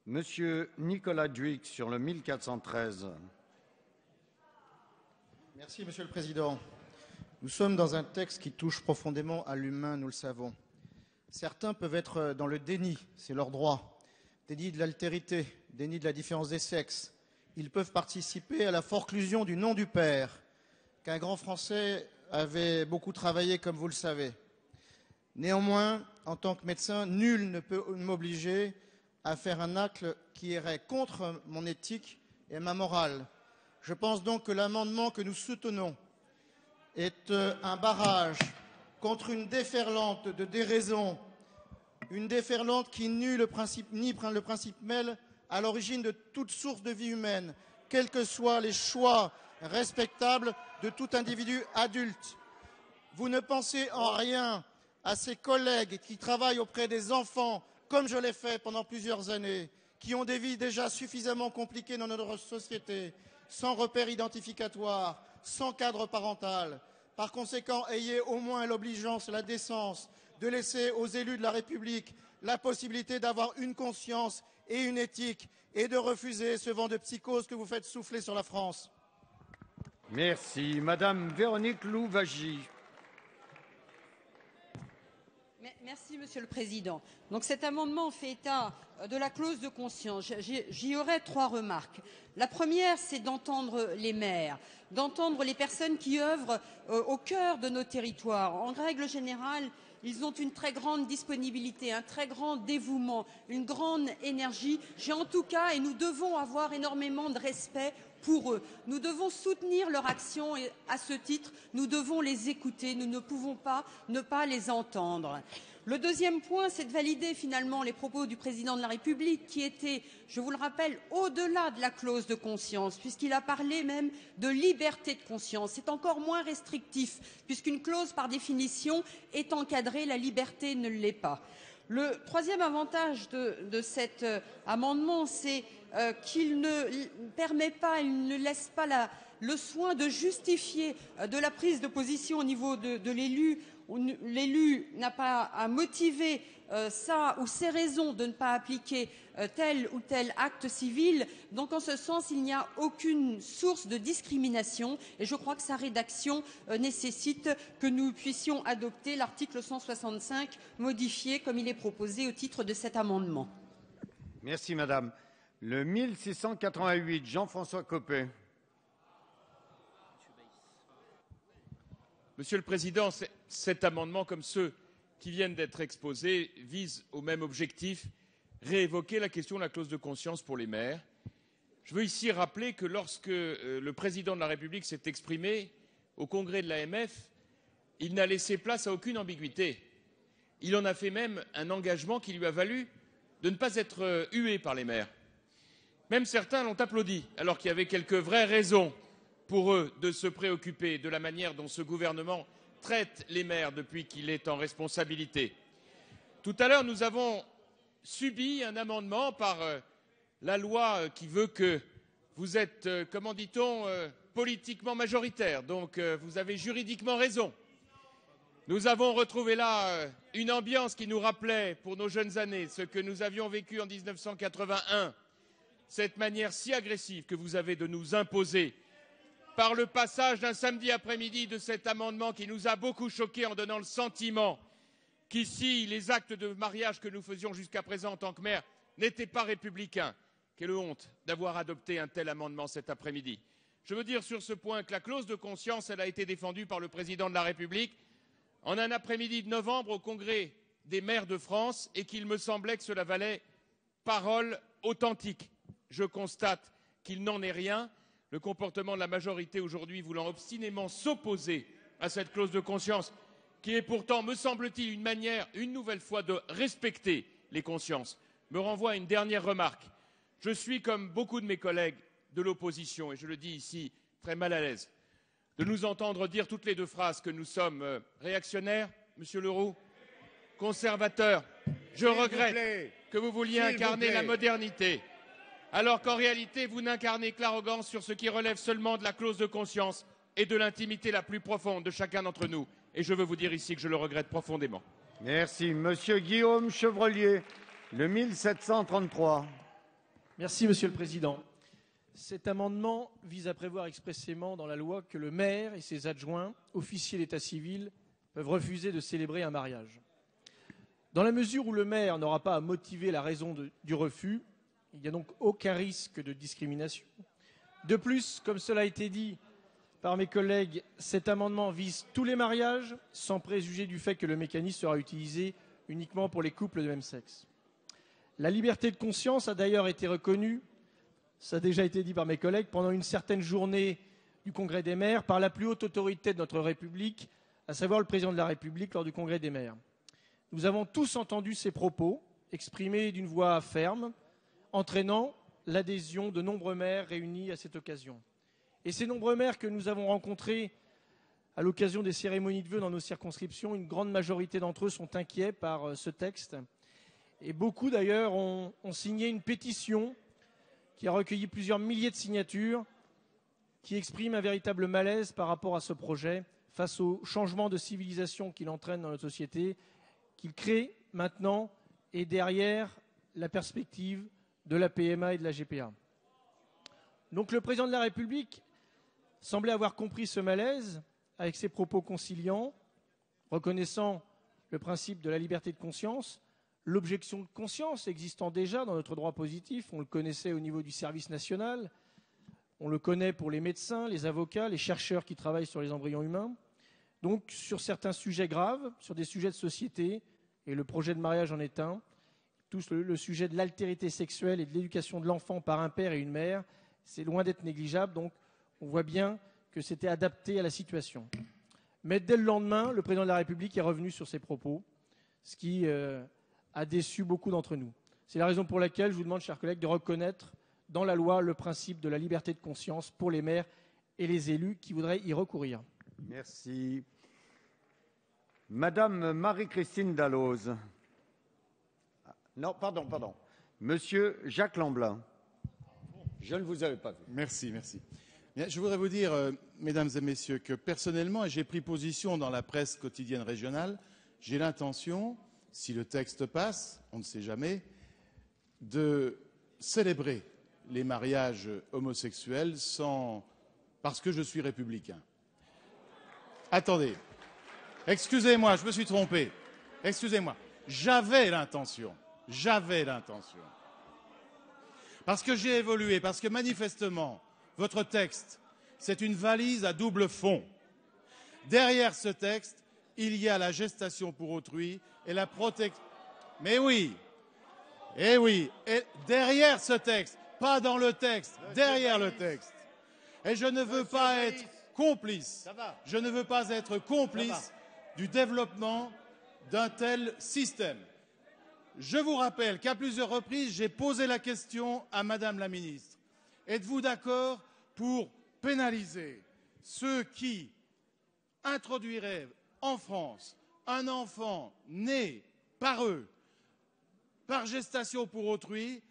Monsieur Nicolas Dhuicq sur le 1413. Merci, Monsieur le Président. Nous sommes dans un texte qui touche profondément à l'humain, nous le savons. Certains peuvent être dans le déni, c'est leur droit. Déni de l'altérité, déni de la différence des sexes. Ils peuvent participer à la forclusion du nom du père, qu'un grand Français avait beaucoup travaillé, comme vous le savez. Néanmoins, en tant que médecin, nul ne peut m'obliger à faire un acte qui irait contre mon éthique et ma morale. Je pense donc que l'amendement que nous soutenons est un barrage contre une déferlante de déraison, une déferlante qui nie le principe même à l'origine de toute source de vie humaine, quels que soient les choix respectables de tout individu adulte. Vous ne pensez en rien à ces collègues qui travaillent auprès des enfants, comme je l'ai fait pendant plusieurs années, qui ont des vies déjà suffisamment compliquées dans notre société, sans repère identificatoire, sans cadre parental. Par conséquent, ayez au moins l'obligeance et la décence de laisser aux élus de la République la possibilité d'avoir une conscience et une éthique et de refuser ce vent de psychose que vous faites souffler sur la France. Merci. Madame Véronique Louwagie. Merci, Monsieur le Président. Donc, cet amendement fait état de la clause de conscience. J'y aurais trois remarques. La première, c'est d'entendre les maires, d'entendre les personnes qui œuvrent au cœur de nos territoires. En règle générale, ils ont une très grande disponibilité, un très grand dévouement, une grande énergie. J'ai en tout cas, et nous devons avoir énormément de respect pour eux. Nous devons soutenir leur action et à ce titre, nous devons les écouter. Nous ne pouvons pas ne pas les entendre. Le deuxième point, c'est de valider finalement les propos du président de la République qui étaient, je vous le rappelle, au-delà de la clause de conscience, puisqu'il a parlé même de liberté de conscience. C'est encore moins restrictif, puisqu'une clause, par définition, est encadrée, la liberté ne l'est pas. Le troisième avantage de cet amendement, c'est qu'il ne permet pas, il ne laisse pas le soin de justifier de la prise de position au niveau de l'élu. L'élu n'a pas à motiver ça ou ses raisons de ne pas appliquer tel ou tel acte civil. Donc, en ce sens, il n'y a aucune source de discrimination et je crois que sa rédaction nécessite que nous puissions adopter l'article 165 modifié comme il est proposé au titre de cet amendement. Merci, Madame. Le 1688, Jean-François Copé. Monsieur le Président, cet amendement, comme ceux qui viennent d'être exposés, vise au même objectif, réévoquer la question de la clause de conscience pour les maires. Je veux ici rappeler que lorsque le Président de la République s'est exprimé au congrès de l'AMF, il n'a laissé place à aucune ambiguïté. Il en a fait même un engagement qui lui a valu de ne pas être hué par les maires. Même certains l'ont applaudi, alors qu'il y avait quelques vraies raisons pour eux de se préoccuper de la manière dont ce gouvernement traite les maires depuis qu'il est en responsabilité. Tout à l'heure, nous avons subi un amendement par la loi qui veut que vous êtes, comment dit-on, politiquement majoritaire, donc vous avez juridiquement raison. Nous avons retrouvé là une ambiance qui nous rappelait, pour nos jeunes années, ce que nous avions vécu en 1981, cette manière si agressive que vous avez de nous imposer par le passage d'un samedi après-midi de cet amendement qui nous a beaucoup choqués en donnant le sentiment qu'ici, les actes de mariage que nous faisions jusqu'à présent en tant que maire n'étaient pas républicains. Quelle honte d'avoir adopté un tel amendement cet après-midi. Je veux dire sur ce point que la clause de conscience, elle a été défendue par le président de la République en un après-midi de novembre au Congrès des maires de France et qu'il me semblait que cela valait parole authentique. Je constate qu'il n'en est rien. Le comportement de la majorité aujourd'hui voulant obstinément s'opposer à cette clause de conscience, qui est pourtant, me semble-t-il, une manière, une nouvelle fois, de respecter les consciences, me renvoie à une dernière remarque. Je suis, comme beaucoup de mes collègues de l'opposition, et je le dis ici, très mal à l'aise, de nous entendre dire toutes les deux phrases que nous sommes réactionnaires, Monsieur Leroux, conservateurs. Je regrette que vous vouliez incarner la modernité, alors qu'en réalité, vous n'incarnez que l'arrogance sur ce qui relève seulement de la clause de conscience et de l'intimité la plus profonde de chacun d'entre nous. Et je veux vous dire ici que je le regrette profondément. Merci. Monsieur Guillaume Chevrollier. Le 1733. Merci, Monsieur le Président. Cet amendement vise à prévoir expressément dans la loi que le maire et ses adjoints, officiers d'état civil, peuvent refuser de célébrer un mariage. Dans la mesure où le maire n'aura pas à motiver la raison du refus, il n'y a donc aucun risque de discrimination. De plus, comme cela a été dit par mes collègues, cet amendement vise tous les mariages, sans préjuger du fait que le mécanisme sera utilisé uniquement pour les couples de même sexe. La liberté de conscience a d'ailleurs été reconnue, ça a déjà été dit par mes collègues, pendant une certaine journée du Congrès des maires par la plus haute autorité de notre République, à savoir le président de la République lors du Congrès des maires. Nous avons tous entendu ces propos, exprimés d'une voix ferme, entraînant l'adhésion de nombreux maires réunis à cette occasion. Et ces nombreux maires que nous avons rencontrés à l'occasion des cérémonies de vœux dans nos circonscriptions, une grande majorité d'entre eux sont inquiets par ce texte. Et beaucoup d'ailleurs ont signé une pétition qui a recueilli plusieurs milliers de signatures, qui exprime un véritable malaise par rapport à ce projet, face au changement de civilisation qu'il entraîne dans notre société, qu'il crée maintenant et derrière la perspective de la PMA et de la GPA. Donc le président de la République semblait avoir compris ce malaise avec ses propos conciliants, reconnaissant le principe de la liberté de conscience, l'objection de conscience existant déjà dans notre droit positif, on le connaissait au niveau du service national, on le connaît pour les médecins, les avocats, les chercheurs qui travaillent sur les embryons humains. Donc sur certains sujets graves, sur des sujets de société, et le projet de mariage en est un, tout le sujet de l'altérité sexuelle et de l'éducation de l'enfant par un père et une mère, c'est loin d'être négligeable, donc on voit bien que c'était adapté à la situation. Mais dès le lendemain, le président de la République est revenu sur ses propos, ce qui a déçu beaucoup d'entre nous. C'est la raison pour laquelle je vous demande, chers collègues, de reconnaître dans la loi le principe de la liberté de conscience pour les maires et les élus qui voudraient y recourir. Merci. Madame Marie-Christine Dalloz. Non, pardon. Monsieur Jacques Lamblin. Je ne vous avais pas vu. Merci. Bien, je voudrais vous dire, mesdames et messieurs, que personnellement, et j'ai pris position dans la presse quotidienne régionale, j'ai l'intention, si le texte passe, on ne sait jamais, de célébrer les mariages homosexuels parce que je suis républicain. Attendez. Excusez-moi, je me suis trompé. Excusez-moi. J'avais l'intention. Parce que j'ai évolué, parce que manifestement, votre texte, c'est une valise à double fond. Derrière ce texte, il y a la gestation pour autrui et la protection. Mais oui. Et derrière ce texte, pas dans le texte, derrière le texte. Et je ne veux pas être complice. Je ne veux pas être complice du développement d'un tel système. Je vous rappelle qu'à plusieurs reprises, j'ai posé la question à Madame la ministre. Êtes-vous d'accord pour pénaliser ceux qui introduiraient en France un enfant né par eux, par gestation pour autrui,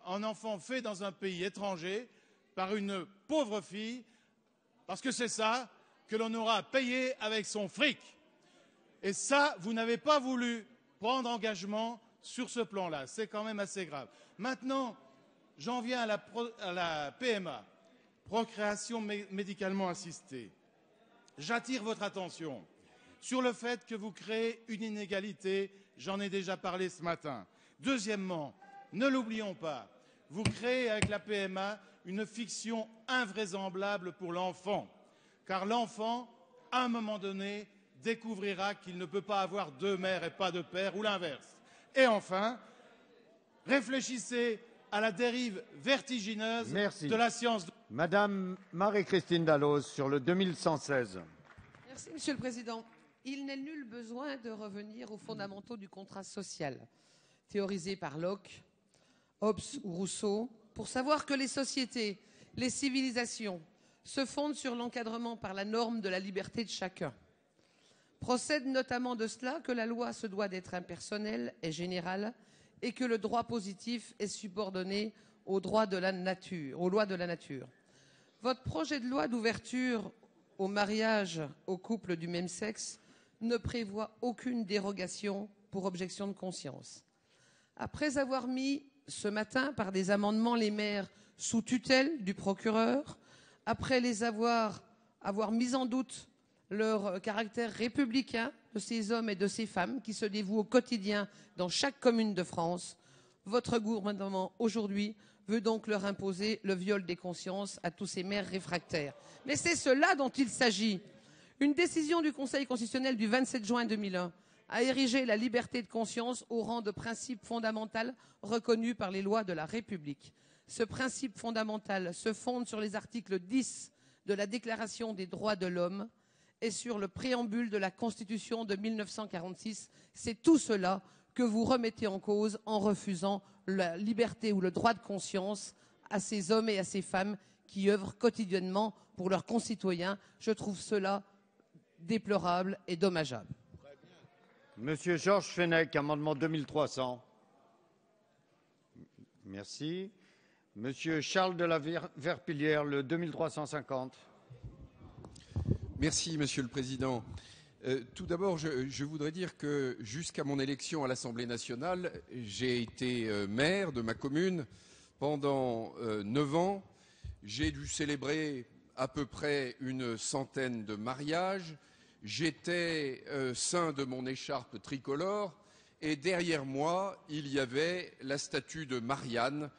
un enfant fait dans un pays étranger, par une pauvre fille, parce que c'est ça que l'on aura payé avec son fric. Et ça, vous n'avez pas voulu prendre engagement sur ce plan-là. C'est quand même assez grave. Maintenant, j'en viens à la PMA, procréation médicalement assistée. J'attire votre attention sur le fait que vous créez une inégalité. J'en ai déjà parlé ce matin. Deuxièmement, ne l'oublions pas, vous créez avec la PMA une fiction invraisemblable pour l'enfant. Car l'enfant, à un moment donné, découvrira qu'il ne peut pas avoir deux mères et pas de père, ou l'inverse. Et enfin, réfléchissez à la dérive vertigineuse de la science. Madame Marie-Christine Dalloz, sur le 2116. Merci, Monsieur le Président. Il n'est nul besoin de revenir aux fondamentaux du contrat social, théorisés par Locke, Hobbes ou Rousseau, pour savoir que les sociétés, les civilisations, se fondent sur l'encadrement par la norme de la liberté de chacun. Procède notamment de cela que la loi se doit d'être impersonnelle et générale et que le droit positif est subordonné aux lois de la nature. Votre projet de loi d'ouverture au mariage aux couples du même sexe ne prévoit aucune dérogation pour objection de conscience. Après avoir mis ce matin par des amendements les maires sous tutelle du procureur, après les avoir mis en doute leur caractère républicain de ces hommes et de ces femmes qui se dévouent au quotidien dans chaque commune de France, votre gouvernement aujourd'hui veut donc leur imposer le viol des consciences à tous ces maires réfractaires. Mais c'est cela dont il s'agit. Une décision du Conseil constitutionnel du 27 juin 2001 a érigé la liberté de conscience au rang de principe fondamental reconnu par les lois de la République. Ce principe fondamental se fonde sur les articles 10 de la Déclaration des droits de l'homme et sur le préambule de la Constitution de 1946. C'est tout cela que vous remettez en cause en refusant la liberté ou le droit de conscience à ces hommes et à ces femmes qui œuvrent quotidiennement pour leurs concitoyens. Je trouve cela déplorable et dommageable. Monsieur Georges Fenech, amendement 2300. Merci. Monsieur Charles de la Verpillière, le 2350. Merci, Monsieur le Président. Tout d'abord, je voudrais dire que jusqu'à mon élection à l'Assemblée nationale, j'ai été maire de ma commune pendant 9 ans. J'ai dû célébrer à peu près une centaine de mariages. J'étais ceint de mon écharpe tricolore et derrière moi, il y avait la statue de Marianne.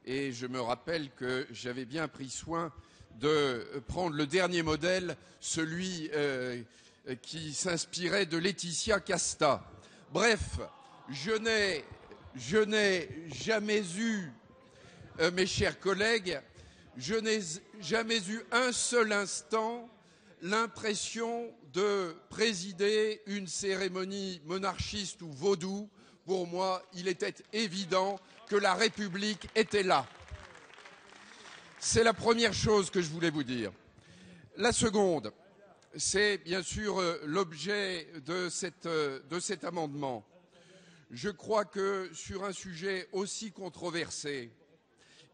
Et je me rappelle que j'avais bien pris soin de prendre le dernier modèle, celui qui s'inspirait de Laetitia Casta. Bref, je n'ai jamais eu, mes chers collègues, je n'ai jamais eu un seul instant l'impression de présider une cérémonie monarchiste ou vaudou. Pour moi, il était évident que la République était là. C'est la première chose que je voulais vous dire. La seconde, c'est bien sûr l'objet de cet amendement. Je crois que sur un sujet aussi controversé,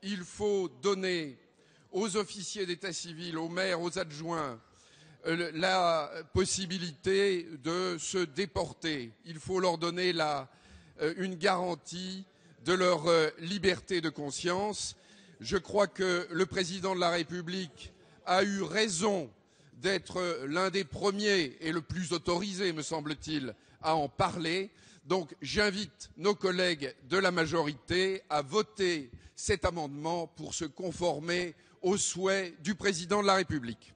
il faut donner aux officiers d'état civil, aux maires, aux adjoints, la possibilité de se déporter. Il faut leur donner une garantie de leur liberté de conscience. Je crois que le président de la République a eu raison d'être l'un des premiers et le plus autorisé, me semble-t-il, à en parler. Donc j'invite nos collègues de la majorité à voter cet amendement pour se conformer aux souhaits du président de la République.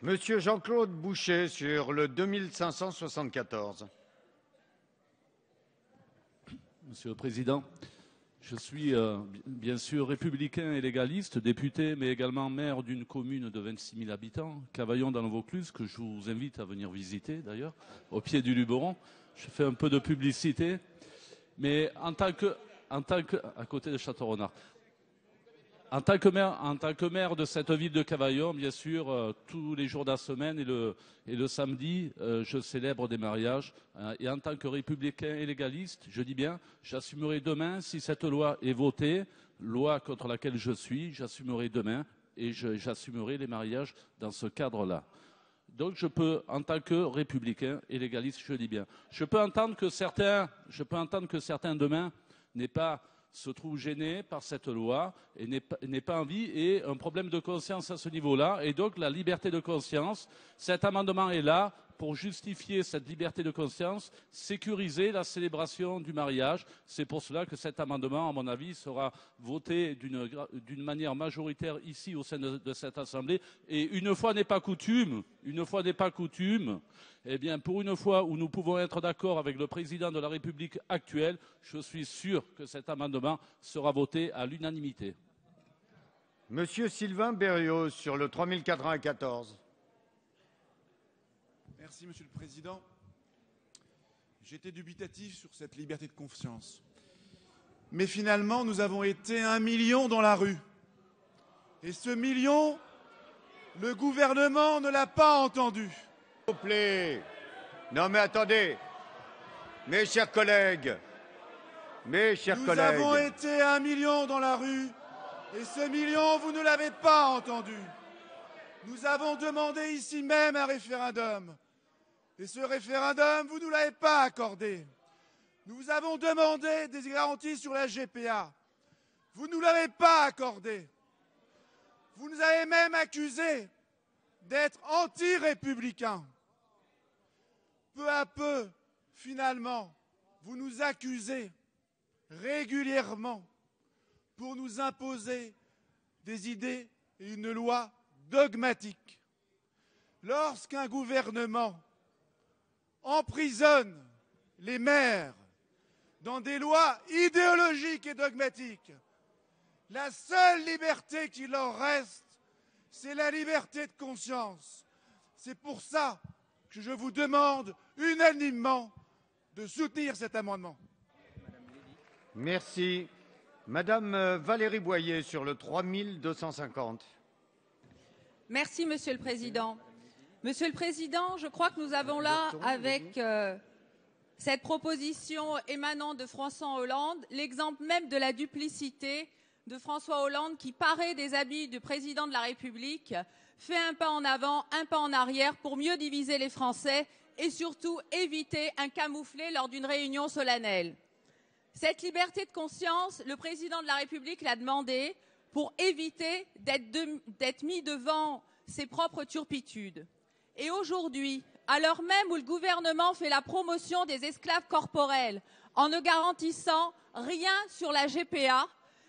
Monsieur Jean-Claude Boucher sur le 2574. Monsieur le Président, je suis bien sûr républicain et légaliste, député, mais également maire d'une commune de 26 000 habitants, Cavaillon dans le Vaucluse, que je vous invite à venir visiter d'ailleurs, au pied du Luberon. Je fais un peu de publicité, mais en tant que à côté de Château-Renard. En tant que maire de cette ville de Cavaillon, bien sûr, tous les jours de la semaine et le samedi, je célèbre des mariages. Et en tant que républicain et légaliste, je dis bien, j'assumerai demain, si cette loi est votée, loi contre laquelle je suis, j'assumerai demain et j'assumerai les mariages dans ce cadre-là. Donc je peux, en tant que républicain et légaliste, je dis bien, je peux entendre que certains demain se trouvent gênés par cette loi et n'aient pas envie et un problème de conscience à ce niveau-là. Et donc la liberté de conscience, cet amendement est là pour justifier cette liberté de conscience, sécuriser la célébration du mariage. C'est pour cela que cet amendement, à mon avis, sera voté d'une manière majoritaire ici au sein de cette Assemblée. Et une fois n'est pas coutume, eh bien, pour une fois où nous pouvons être d'accord avec le président de la République actuelle, je suis sûr que cet amendement sera voté à l'unanimité. Monsieur Sylvain Berrios sur le 3094. Merci, Monsieur le Président. J'étais dubitatif sur cette liberté de conscience. Mais finalement, nous avons été 1 million dans la rue. Et ce million, le gouvernement ne l'a pas entendu. S'il vous plaît. Non mais attendez. Mes chers collègues. Nous avons été 1 million dans la rue. Et ce million, vous ne l'avez pas entendu. Nous avons demandé ici même un référendum. Et ce référendum, vous ne nous l'avez pas accordé. Nous vous avons demandé des garanties sur la GPA. Vous ne nous l'avez pas accordé. Vous nous avez même accusés d'être anti-républicains. Peu à peu, finalement, vous nous accusez régulièrement pour nous imposer des idées et une loi dogmatique. Lorsqu'un gouvernement emprisonne les maires dans des lois idéologiques et dogmatiques, la seule liberté qui leur reste, c'est la liberté de conscience. C'est pour ça que je vous demande unanimement de soutenir cet amendement. Merci. Madame Valérie Boyer sur le 3250. Merci, Monsieur le Président. Monsieur le Président, je crois que nous avons là, avec cette proposition émanant de François Hollande, l'exemple même de la duplicité de François Hollande qui, paré des habits du Président de la République, fait un pas en avant, un pas en arrière pour mieux diviser les Français et surtout éviter un camouflet lors d'une réunion solennelle. Cette liberté de conscience, le Président de la République l'a demandé pour éviter d'être mis devant ses propres turpitudes. Et aujourd'hui, à l'heure même où le gouvernement fait la promotion des esclaves corporels en ne garantissant rien sur la GPA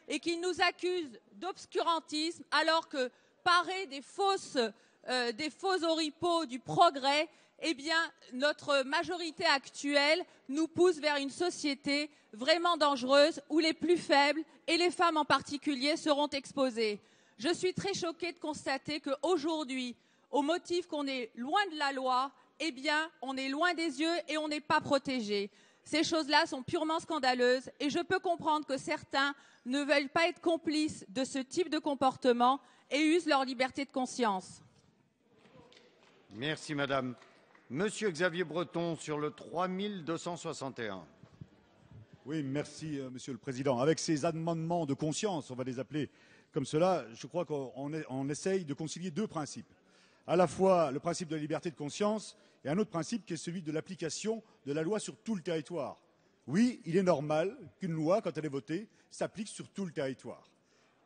et qu'il nous accuse d'obscurantisme alors que paré des faux oripeaux du progrès, eh bien, notre majorité actuelle nous pousse vers une société vraiment dangereuse où les plus faibles, et les femmes en particulier, seront exposées. Je suis très choquée de constater qu'aujourd'hui, au motif qu'on est loin de la loi, eh bien, on est loin des yeux et on n'est pas protégé. Ces choses-là sont purement scandaleuses et je peux comprendre que certains ne veulent pas être complices de ce type de comportement et usent leur liberté de conscience. Merci, madame. Monsieur Xavier Breton sur le 3261. Oui, merci, Monsieur le Président. Avec ces amendements de conscience, on va les appeler comme cela, je crois qu'on essaye de concilier deux principes. À la fois le principe de la liberté de conscience et un autre principe qui est celui de l'application de la loi sur tout le territoire. Oui, il est normal qu'une loi, quand elle est votée, s'applique sur tout le territoire.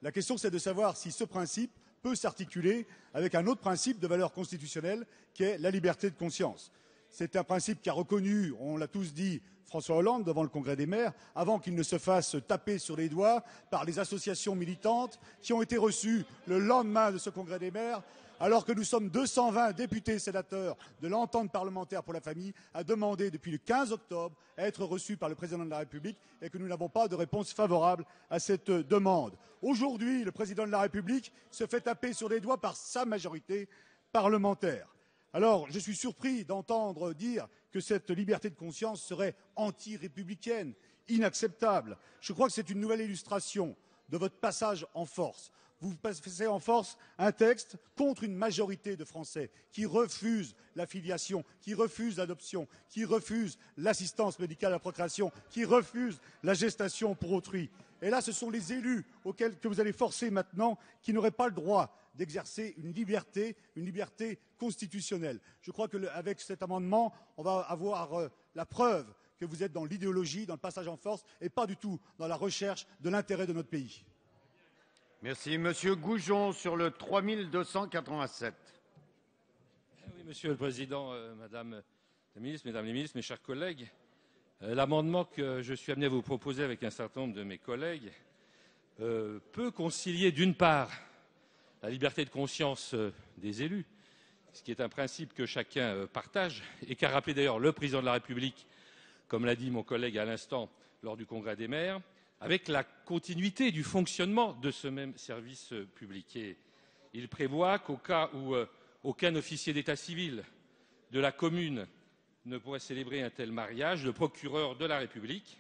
La question, c'est de savoir si ce principe peut s'articuler avec un autre principe de valeur constitutionnelle qui est la liberté de conscience. C'est un principe qu'a reconnu, on l'a tous dit, François Hollande devant le Congrès des maires, avant qu'il ne se fasse taper sur les doigts par les associations militantes qui ont été reçues le lendemain de ce Congrès des maires, alors que nous sommes 220 députés et sénateurs de l'entente parlementaire pour la famille à demander depuis le 15 octobre à être reçus par le Président de la République et que nous n'avons pas de réponse favorable à cette demande. Aujourd'hui, le Président de la République se fait taper sur les doigts par sa majorité parlementaire. Alors, je suis surpris d'entendre dire que cette liberté de conscience serait anti-républicaine, inacceptable. Je crois que c'est une nouvelle illustration de votre passage en force. Vous passez en force un texte contre une majorité de Français qui refusent la filiation, qui refusent l'adoption, qui refusent l'assistance médicale à la procréation, qui refusent la gestation pour autrui. Et là, ce sont les élus que vous allez forcer maintenant qui n'auraient pas le droit d'exercer une liberté constitutionnelle. Je crois qu'avec cet amendement, on va avoir la preuve que vous êtes dans l'idéologie, dans le passage en force, et pas du tout dans la recherche de l'intérêt de notre pays. Merci. Monsieur Goujon sur le 3287. Oui, Monsieur le Président, Madame la Ministre, Mesdames les Ministres, mes chers collègues, l'amendement que je suis amené à vous proposer avec un certain nombre de mes collègues peut concilier d'une part la liberté de conscience des élus, ce qui est un principe que chacun partage et qu'a rappelé d'ailleurs le Président de la République, comme l'a dit mon collègue à l'instant lors du Congrès des maires, avec la continuité du fonctionnement de ce même service public. Et il prévoit qu'au cas où aucun officier d'état civil de la commune ne pourrait célébrer un tel mariage, le procureur de la République,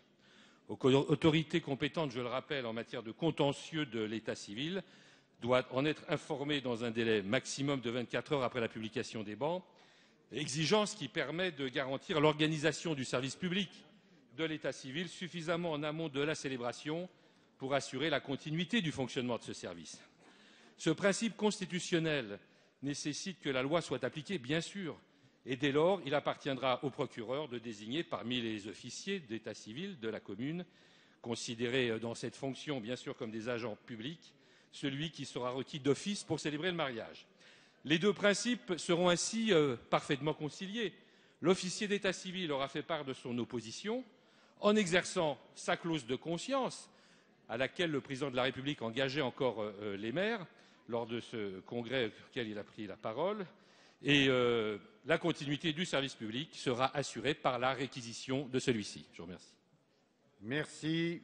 autorité compétente, je le rappelle, en matière de contentieux de l'état civil, doit en être informé dans un délai maximum de 24 heures après la publication des bans, exigence qui permet de garantir l'organisation du service public de l'état civil suffisamment en amont de la célébration pour assurer la continuité du fonctionnement de ce service. Ce principe constitutionnel nécessite que la loi soit appliquée, bien sûr, Et dès lors, il appartiendra au procureur de désigner parmi les officiers d'état civil de la commune, considérés dans cette fonction bien sûr comme des agents publics, celui qui sera requis d'office pour célébrer le mariage. Les deux principes seront ainsi parfaitement conciliés. L'officier d'état civil aura fait part de son opposition en exerçant sa clause de conscience à laquelle le président de la République engageait encore les maires lors de ce congrès auquel il a pris la parole. Et la continuité du service public sera assurée par la réquisition de celui-ci. Je vous remercie. Merci.